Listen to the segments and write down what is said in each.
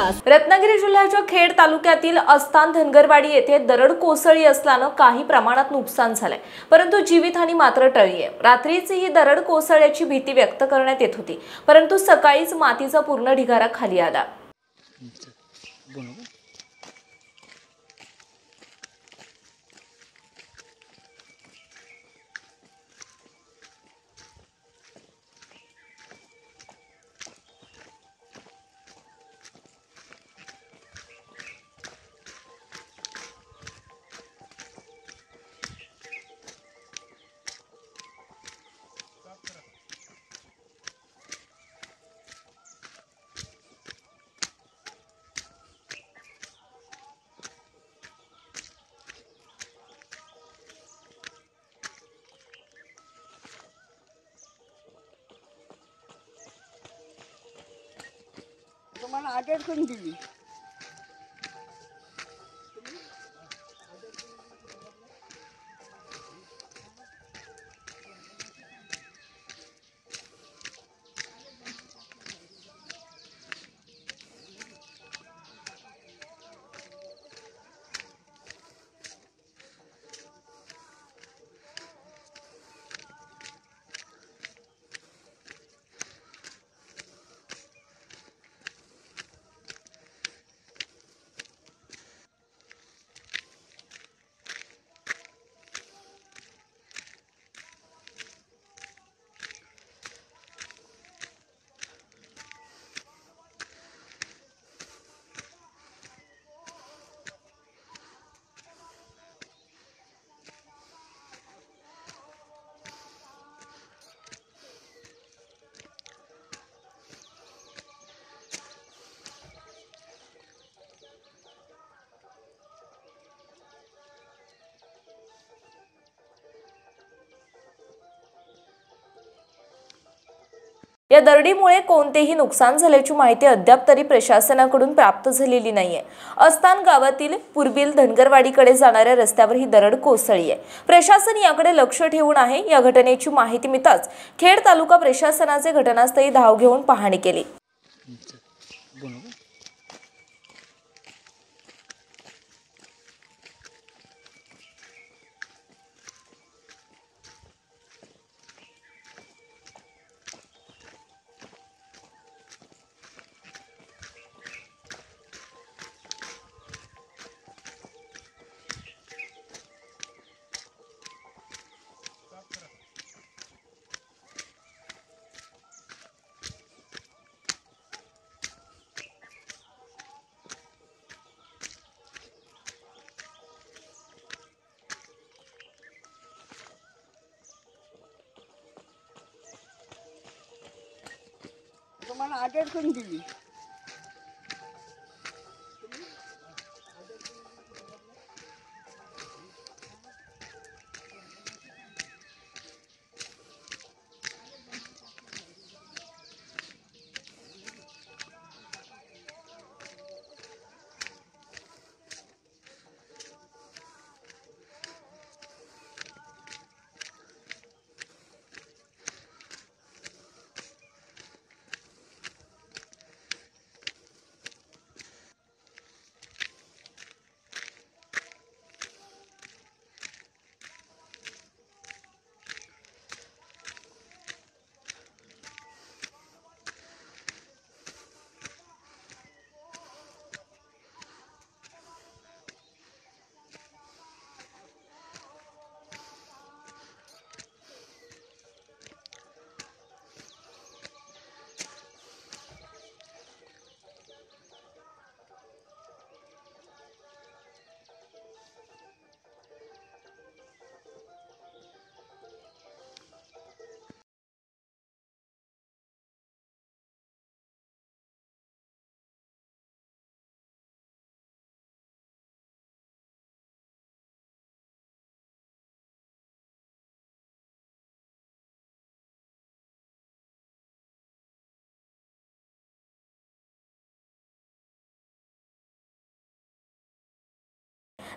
रत्नागिरी जिल्ह्याच्या खेड तालुक्यातील अस्तान धनगरवाडी येथे दरड कोसळली असल्याने काही प्रमाणात नुकसान झाले, परंतु जीवितहानी मात्र टळली आहे। रात्रीच ही दरड कोसळण्याची भीती व्यक्त करण्यात येत होती, परंतु सकाळीच मातीचा पूर्ण ढिगारा खाली आला। तुम्हाला आदेश कोणी दिली? या दरडीमुळे कोणतेही नुकसान झाल्याची माहिती अद्याप तरी प्रशासनाकडून प्राप्त झालेली नाहीये। अस्तान गावातील पूर्वील धनगरवाडीकडे जाणाऱ्या रस्त्यावर ही दरड कोसळली आहे। प्रशासन याकडे लक्ष ठेवून आहे। या घटनेची माहिती मिळताच खेड तालुका प्रशासनाचे घटनास्थळी धाव घेऊन पाहणी केली। तुम्हाला आदेश कोणी दिली?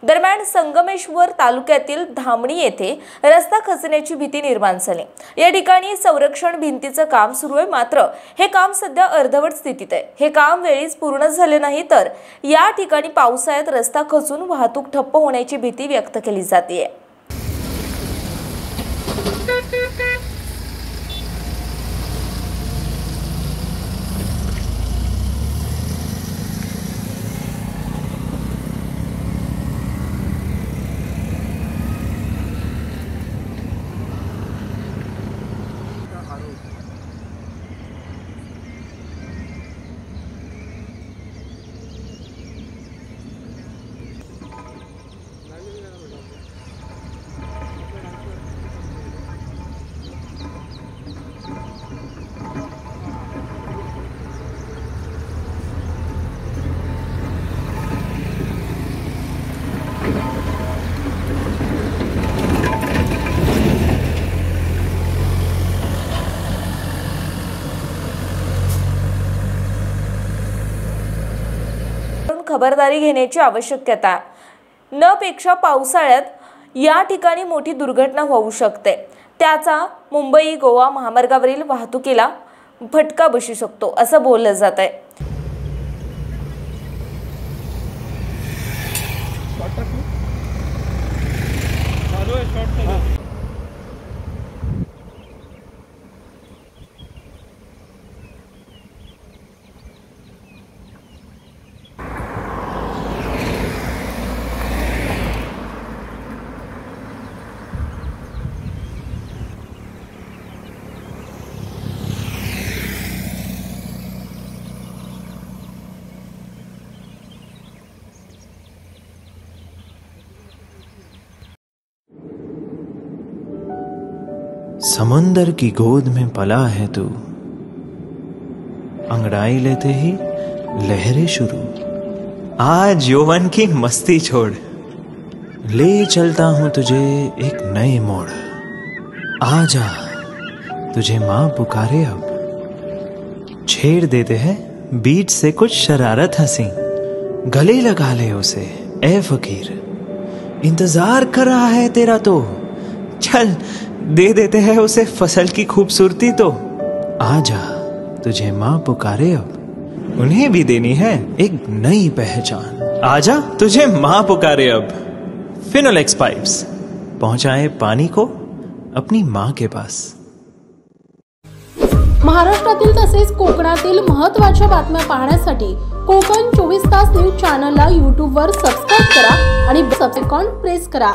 दरम्यान संगमेश्वर तालुक्यातील धामणी येथे रस्ता खचण्याची भीती निर्माण झाली। या ठिकाणी संरक्षण भिंतीचं काम सुरू आहे, मात्र हे काम सध्या अर्धवट स्थितीत आहे। हे काम वेळीच पूर्ण झाले नाही तर या ठिकाणी पावसाळ्यात रस्ता खचून वाहतूक ठप्प होण्याची भीती व्यक्त केली जाते। खबरदारी घेण्याची आवश्यकता न पेक्षा पावसाळ्यात या ठिकाणी मोठी दुर्घटना होऊ शकते। त्याचा मुंबई गोवा महामार्गावरील वाहतुकीला फटका बसू शकतो असं बोललं जात आहे। समंदर की गोद में पला है तू, अंगड़ाई लेते ही लहरें शुरू। आज यौवन की मस्ती छोड़, ले चलता हूं तुझे एक नए मोड़। आजा तुझे माँ पुकारे अब, छेड़ देते हैं बीच से कुछ शरारत हंसी। गले लगा ले उसे ए फकीर, इंतजार कर रहा है तेरा तो। चल दे देते हैं उसे फसल की खूबसूरती तो। आजा तुझे माँ पुकारे अब, उन्हें भी देनी है एक नई पहचान। आजा तुझे माँ पुकारे अब। फिनोलेक्स पाइप्स पहुंचाए पानी को अपनी माँ के पास। महाराष्ट्रातील तसेच कोकणातील महत्त्वाच्या बातम्या पाहण्यासाठी कोकण 24 तास न्यूज चॅनलला YouTube वर सबस्क्राइब करा आणि बेल आयकॉन प्रेस करा।